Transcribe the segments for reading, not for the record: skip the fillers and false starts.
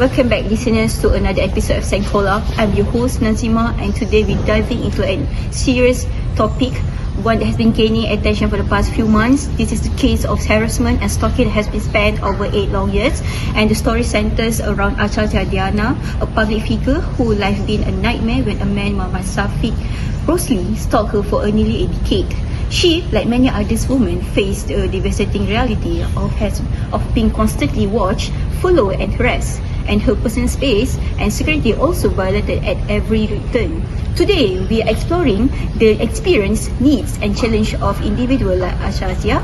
Welcome back, listeners, to another episode of Sankola. I'm your host, Nurnazimah, and today we're diving into a serious topic, one that has been gaining attention for the past few months. This is the case of harassment and stalking that has been spanned over 8 long years, and the story centers around Achacha Diana, a public figure whose life been a nightmare when a man, Muhammad Safiq, grossly stalked her for nearly a decade. She, like many other women, faced a devastating reality of being constantly watched, followed and harassed, and her personal space and security also violated at every turn. Today, we are exploring the experience, needs and challenge of individuals like Ashasia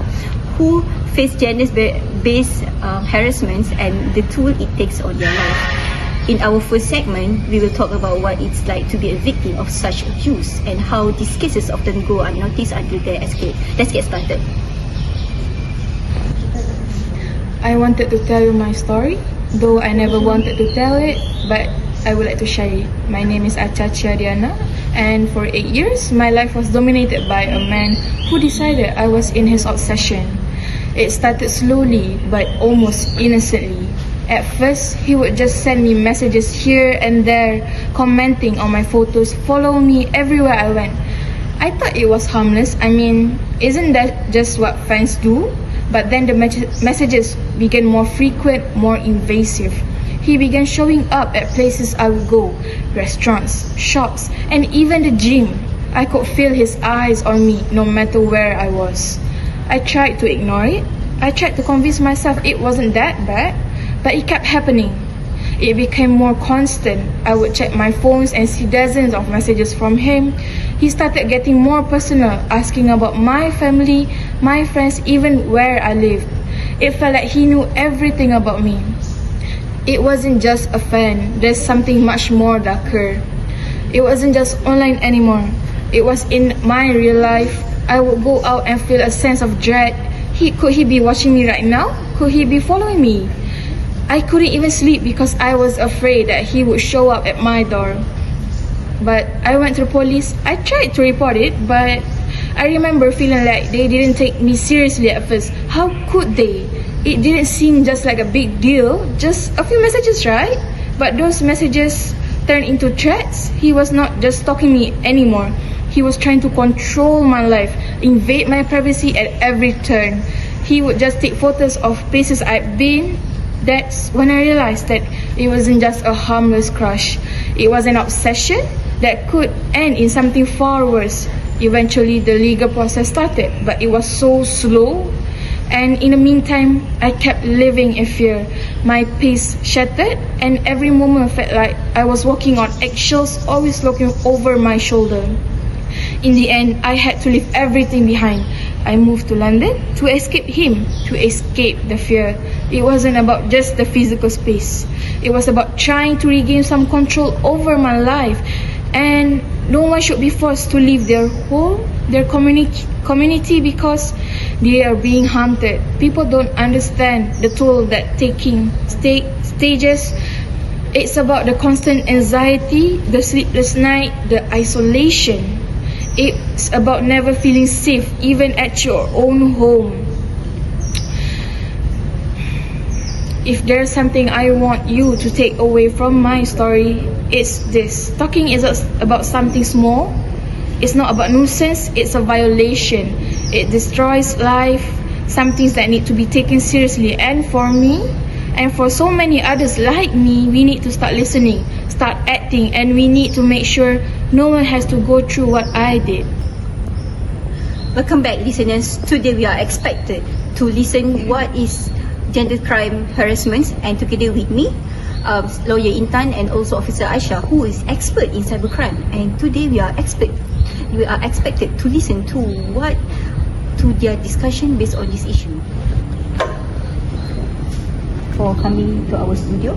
who face gender-based harassments and the toll it takes on their life. In our first segment, we will talk about what it's like to be a victim of such abuse and how these cases often go unnoticed until they escape. Let's get started. I wanted to tell you my story, though I never wanted to tell it, but I would like to share it. My name is Achacha Diana, and for 8 years, my life was dominated by a man who decided I was in his obsession. It started slowly, but almost innocently. At first, he would just send me messages here and there, commenting on my photos, follow me everywhere I went. I thought it was harmless. I mean, isn't that just what fans do? But then the messages began more frequent, more invasive. He began showing up at places I would go, restaurants, shops, and even the gym. I could feel his eyes on me no matter where I was. I tried to ignore it. I tried to convince myself it wasn't that bad, but it kept happening. It became more constant. I would check my phones and see dozens of messages from him. He started getting more personal, asking about my family, my friends, even where I lived. It felt like he knew everything about me. It wasn't just a fan. There's something much more darker. It wasn't just online anymore. It was in my real life. I would go out and feel a sense of dread. Could he be watching me right now? Could he be following me? I couldn't even sleep because I was afraid that he would show up at my door. But I went to the police. I tried to report it, but I remember feeling like they didn't take me seriously at first. How could they? It didn't seem just like a big deal, just a few messages, right? But those messages turned into threats. He was not just stalking me anymore. He was trying to control my life, invade my privacy at every turn. He would just take photos of places I've been. That's when I realized that it wasn't just a harmless crush. It was an obsession that could end in something far worse. Eventually, the legal process started, but it was so slow. And in the meantime, I kept living in fear. My peace shattered, and every moment felt like I was walking on eggshells, always looking over my shoulder. In the end, I had to leave everything behind. I moved to London to escape him, to escape the fear. It wasn't about just the physical space. It was about trying to regain some control over my life. And no one should be forced to leave their home, their community because they are being hunted. People don't understand the toll that taking stages. It's about the constant anxiety, the sleepless night, the isolation. It's about never feeling safe, even at your own home. If there's something I want you to take away from my story, it's this. Talking is about something small. It's not about nuisance, it's a violation. It destroys life, some things that need to be taken seriously. And for me, and for so many others like me, we need to start listening, start acting, and we need to make sure no one has to go through what I did. Welcome back, listeners. Today we are expected to listen what is gender crime harassment, and together with me, lawyer Intan and also Officer Aisha, who is expert in cybercrime. And today we are expected to listen to their discussion based on this issue. For coming to our studio.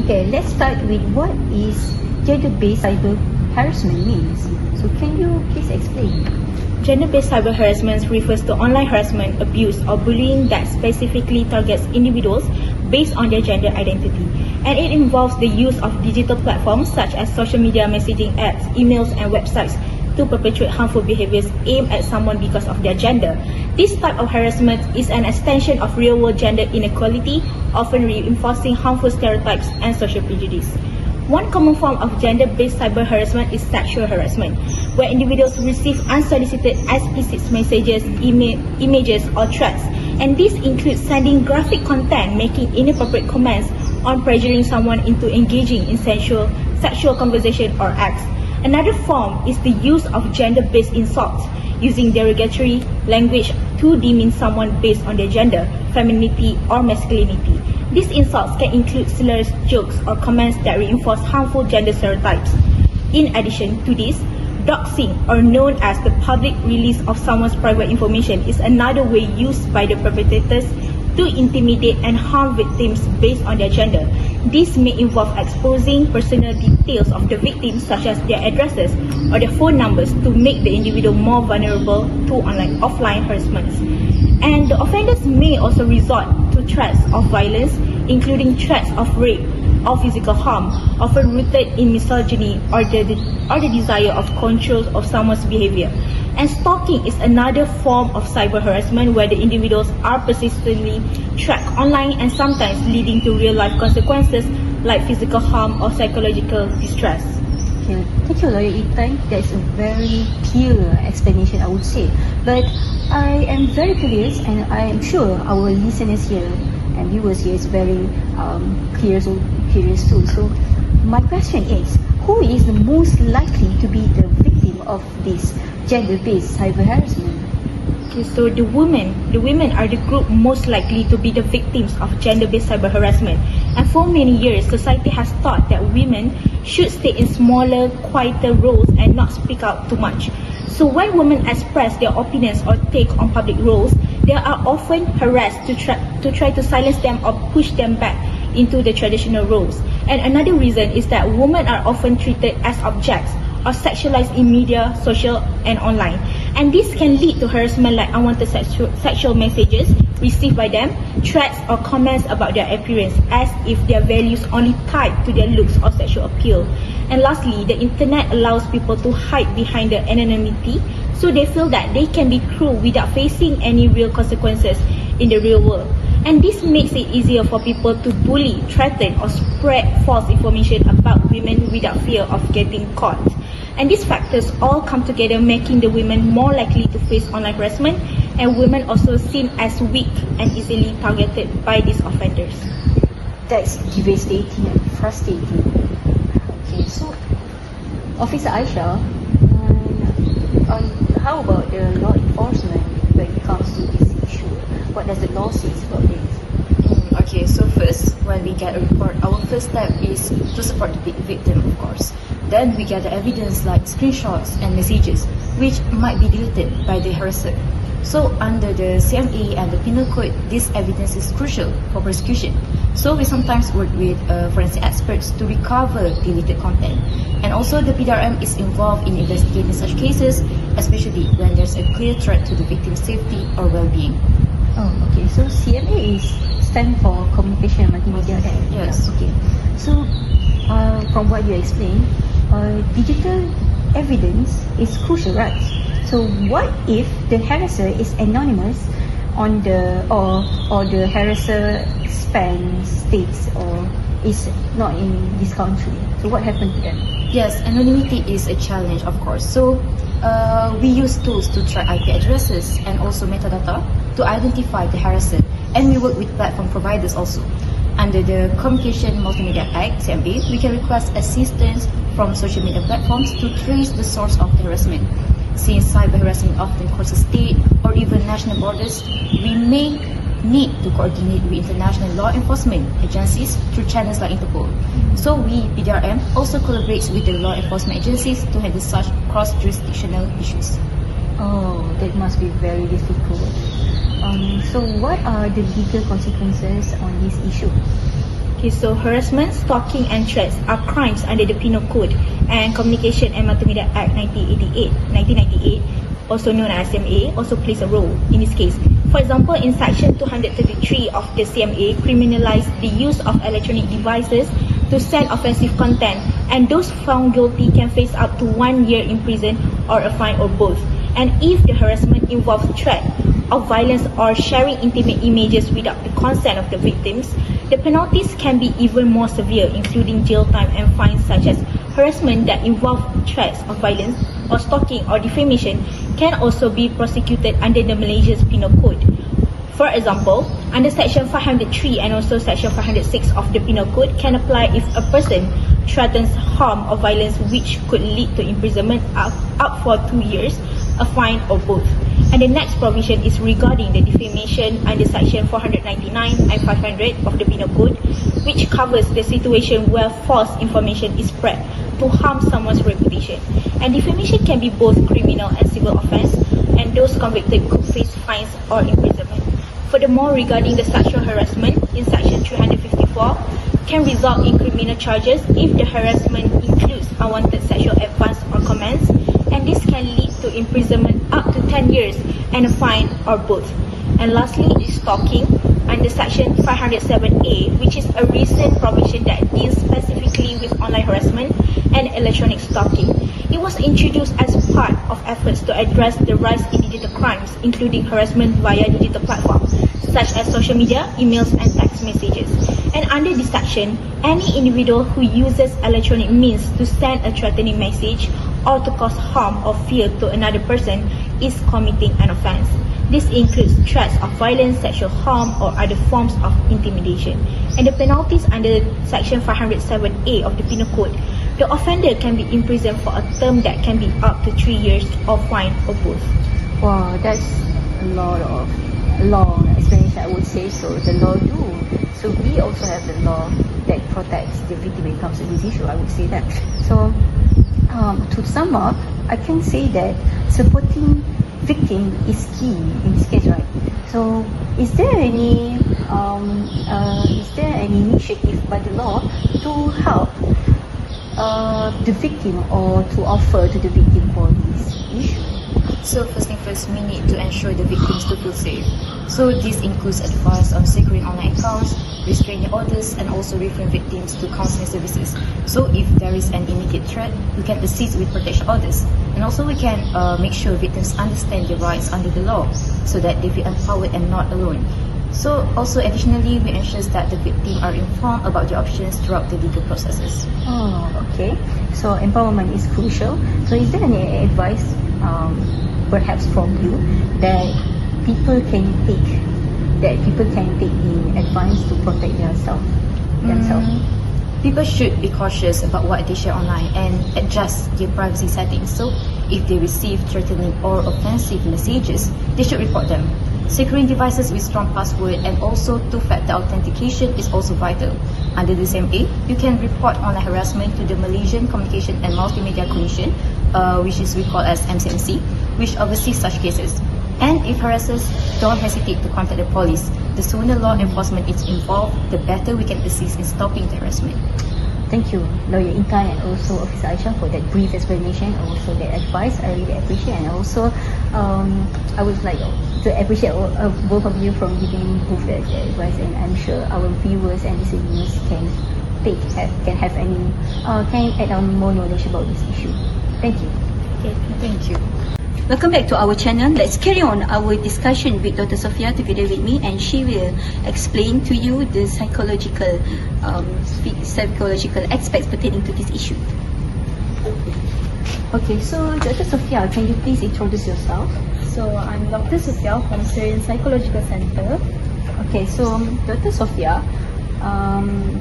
Okay, let's start with what is gender-based cyber harassment means. So can you please explain? Gender-based cyber harassment refers to online harassment, abuse, or bullying that specifically targets individuals based on their gender identity. And it involves the use of digital platforms such as social media messaging apps, emails, and websites to perpetuate harmful behaviors aimed at someone because of their gender. This type of harassment is an extension of real-world gender inequality, often reinforcing harmful stereotypes and social prejudice. One common form of gender-based cyber harassment is sexual harassment, where individuals receive unsolicited explicit messages, images, or threats. And this includes sending graphic content, making inappropriate comments, on pressuring someone into engaging in sexual conversation or acts. Another form is the use of gender-based insults, using derogatory language to demean someone based on their gender, femininity, or masculinity. These insults can include slurs, jokes, or comments that reinforce harmful gender stereotypes. In addition to this, doxing, or known as the public release of someone's private information, is another way used by the perpetrators to intimidate and harm victims based on their gender. This may involve exposing personal details of the victims, such as their addresses or their phone numbers, to make the individual more vulnerable to offline harassments. And the offenders may also resort to threats of violence, including threats of rape or physical harm, often rooted in misogyny or the desire of control of someone's behavior. And stalking is another form of cyber harassment, where the individuals are persistently tracked online and sometimes leading to real-life consequences like physical harm or psychological distress. Okay, thank you, Lawyer Intan. That's a very clear explanation, I would say. But I am very curious, and I am sure our listeners here and viewers here is very curious too. So my question is, who is the most likely to be the victim of this gender-based cyber harassment? Okay, so the women are the group most likely to be the victims of gender-based cyber harassment. And for many years, society has thought that women should stay in smaller, quieter roles and not speak out too much. So when women express their opinions or take on public roles, they are often harassed to try to silence them or push them back into the traditional roles. And another reason is that women are often treated as objects or sexualized in media, social, and online. And this can lead to harassment like unwanted sexual messages received by them, threats or comments about their appearance, as if their values only tied to their looks or sexual appeal. And lastly, the internet allows people to hide behind their anonymity, so they feel that they can be cruel without facing any real consequences in the real world. And this makes it easier for people to bully, threaten, or spread false information about women without fear of getting caught. And these factors all come together, making the women more likely to face online harassment, and women also seen as weak and easily targeted by these offenders. That's devastating and frustrating. Okay, so Officer Aisha, how about the law enforcement when it comes to this issue? What does the law say about this? Okay, so first, when we get a report, our first step is to support the victim, of course. Then we gather evidence like screenshots and messages, which might be deleted by the harasser. So under the CMA and the Penal Code, this evidence is crucial for prosecution. So we sometimes work with forensic experts to recover deleted content. And also the PDRM is involved in investigating such cases, especially when there's a clear threat to the victim's safety or well-being. Oh, okay. So CMA is stand for Communication and Multimedia Act. Yes. Okay. So from what you explained, digital evidence is crucial, right? So what if the harasser is anonymous on the or the harasser spans states or is not in this country? So what happened to them? Yes, anonymity is a challenge, of course. So we use tools to track IP addresses and also metadata to identify the harasser, and we work with platform providers also. Under the Communication Multimedia Act, CMA, we can request assistance from social media platforms to trace the source of the harassment. Since cyber harassment often crosses state or even national borders, we may need to coordinate with international law enforcement agencies through channels like Interpol. So we, PDRM, also collaborates with the law enforcement agencies to handle such cross-jurisdictional issues. Oh, that must be very difficult. So what are the legal consequences on this issue? Okay, so harassment, stalking, and threats are crimes under the Penal Code and Communication and Multimedia Act 1998, also known as CMA, also plays a role in this case. For example, in Section 233 of the CMA, criminalize the use of electronic devices to send offensive content, and those found guilty can face up to 1 year in prison or a fine or both. And if the harassment involves threat of violence or sharing intimate images without the consent of the victims, the penalties can be even more severe, including jail time and fines, such as harassment that involve threats of violence or stalking or defamation can also be prosecuted under the Malaysia's Penal Code. For example, under Section 503 and also Section 506 of the Penal Code can apply if a person threatens harm or violence which could lead to imprisonment up for 2 years, a fine or both. And the next provision is regarding the defamation under Section 499 and 500 of the Penal Code, which covers the situation where false information is spread to harm someone's reputation. And defamation can be both criminal and civil offence, and those convicted could face fines or imprisonment. Furthermore, regarding the sexual harassment in Section 354, can result in criminal charges if the harassment includes unwanted sexual advance or comments, and this can lead to imprisonment up to 10 years and a fine or both. And lastly is stalking under Section 507A, which is a recent provision that deals specifically with online harassment and electronic stalking. It was introduced as part of efforts to address the rise in digital crimes, including harassment via digital platforms such as social media, emails and text messages. And under this section, any individual who uses electronic means to send a threatening message or to cause harm or fear to another person is committing an offence. This includes threats of violence, sexual harm or other forms of intimidation. And the penalties under Section 507A of the Penal Code, the offender can be imprisoned for a term that can be up to 3 years or fine or both. Wow, that's a lot of long explanation, I would say. So the law do. So we also have the law that protects the victim when it comes to this issue, I would say that. So to sum up, I can say that supporting victim is key in this case, right? So is there any initiative by the law to help the victim or to offer to the victim for this issue? So first thing first, we need to ensure the victims to feel safe. So this includes advice on securing online accounts, restraining orders, and also referring victims to counseling services. So if there is an immediate threat, we can assist with protection orders. And also we can make sure victims understand their rights under the law so that they feel empowered and not alone. So also additionally, we ensure that the victim are informed about their options throughout the legal processes. Oh, okay. So empowerment is crucial. So is there any advice, perhaps from you, that people can take in advance to protect themselves? People should be cautious about what they share online and adjust their privacy settings. So if they receive threatening or offensive messages, they should report them. Securing devices with strong password and also two-factor authentication is also vital. Under the same aid, you can report online harassment to the Malaysian Communication and Multimedia Commission, which is we call as MCMC, which oversees such cases. And if harassers don't hesitate to contact the police, the sooner law enforcement is involved, the better we can assist in stopping the harassment. Thank you, Lawyer Intan and also Officer Aisha, for that brief explanation and also that advice. I really appreciate, and also I would like to appreciate both of you from giving both that advice, and I'm sure our viewers and listeners can add on more knowledge about this issue. Thank you. Okay, thank you. Welcome back to our channel. Let's carry on our discussion with Dr. Sufia together with me, and she will explain to you the psychological aspects pertaining to this issue. Okay, so Dr. Sufia, can you please introduce yourself? So I'm Dr. Sufia from Syrian Psychological Center. Okay, so Dr. Sufia,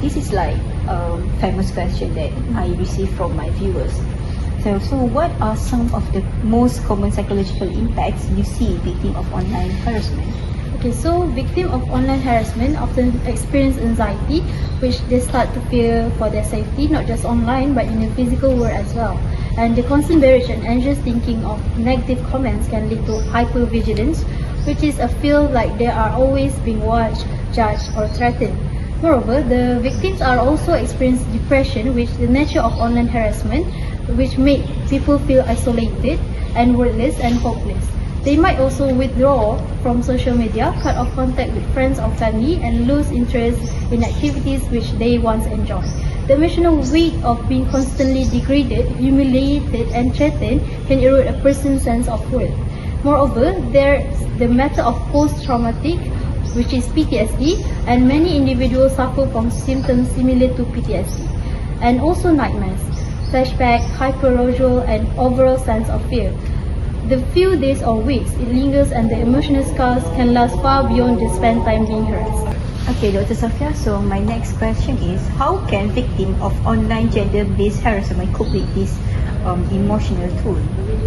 this is like a famous question that I receive from my viewers. So what are some of the most common psychological impacts you see victim of online harassment? Okay, so victims of online harassment often experience anxiety, which they start to fear for their safety, not just online but in the physical world as well. And the constant barrage and anxious thinking of negative comments can lead to hypervigilance, which is a feel like they are always being watched, judged or threatened. Moreover, the victims are also experience depression, which the nature of online harassment, which make people feel isolated and worthless and hopeless. They might also withdraw from social media, cut off contact with friends or family, and lose interest in activities which they once enjoyed. The emotional weight of being constantly degraded, humiliated, and threatened can erode a person's sense of worth. Moreover, there's the matter of post-traumatic, which is PTSD, and many individuals suffer from symptoms similar to PTSD, and also nightmares, flashback, hyperarousal, and overall sense of fear. The few days or weeks it lingers, and the emotional scars can last far beyond the spent time being harassed. Okay, Dr. Sufia, so my next question is, how can victims of online gender-based harassment cope with this emotional toll?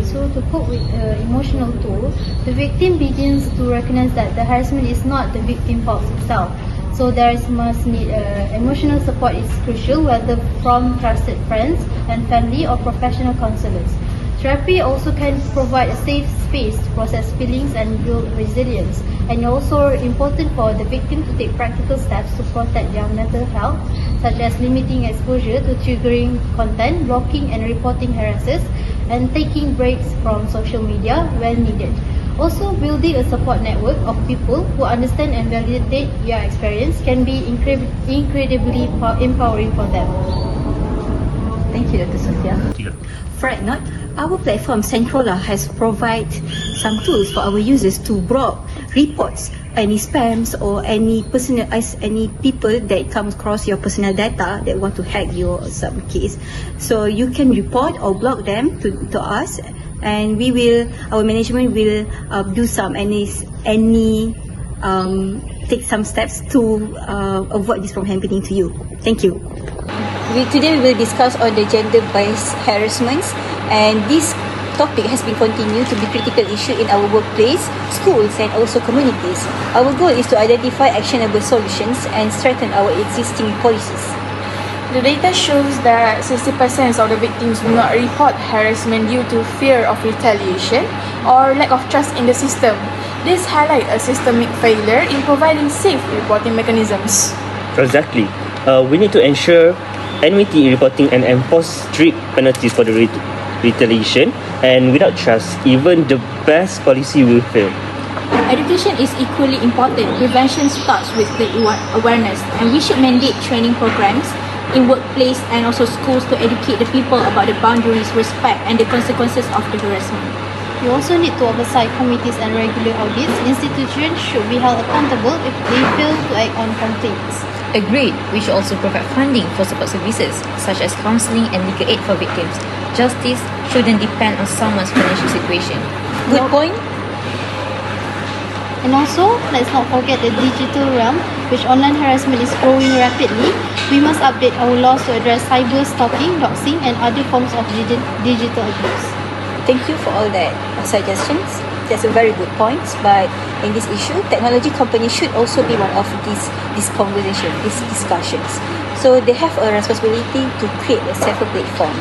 So to cope with emotional toll, the victim begins to recognize that the harassment is not the victim's fault itself. So must need emotional support is crucial, whether from trusted friends and family or professional counselors. Therapy also can provide a safe space to process feelings and build resilience. And also important for the victim to take practical steps to protect their mental health, such as limiting exposure to triggering content, blocking and reporting harassers, and taking breaks from social media when needed. Also, building a support network of people who understand and validate your experience can be incredibly empowering for them. Thank you, Dr. Sufia. Fret not, our platform Centrola has provided some tools for our users to block, reports any spams or any people that come across your personal data that want to hack your some case. So you can report or block them to us, and our management will do take some steps to avoid this from happening to you. Thank you. Today we will discuss on the gender-based harassments, and this topic has been continued to be critical issue in our workplace, schools and also communities. Our goal is to identify actionable solutions and strengthen our existing policies. The data shows that 60% of the victims do not report harassment due to fear of retaliation or lack of trust in the system. This highlights a systemic failure in providing safe reporting mechanisms. Exactly. We need to ensure enmity reporting and enforce strict penalties for the retaliation, and without trust, even the best policy will fail. Education is equally important. Prevention starts with the awareness, and we should mandate training programs in workplace and also schools to educate the people about the boundaries, respect and the consequences of the harassment. We also need to oversight committees and regular audits. Institutions should be held accountable if they fail to act on complaints. Agreed, we should also provide funding for support services such as counselling and legal aid for victims. Justice shouldn't depend on someone's financial situation. Good point. And also, let's not forget the digital realm, which online harassment is growing rapidly. We must update our laws to address cyber stalking, doxing and other forms of digital abuse. Thank you for all that suggestions. That's a very good point. But in this issue, technology companies should also be one of these discussions. So they have a responsibility to create a safer platform.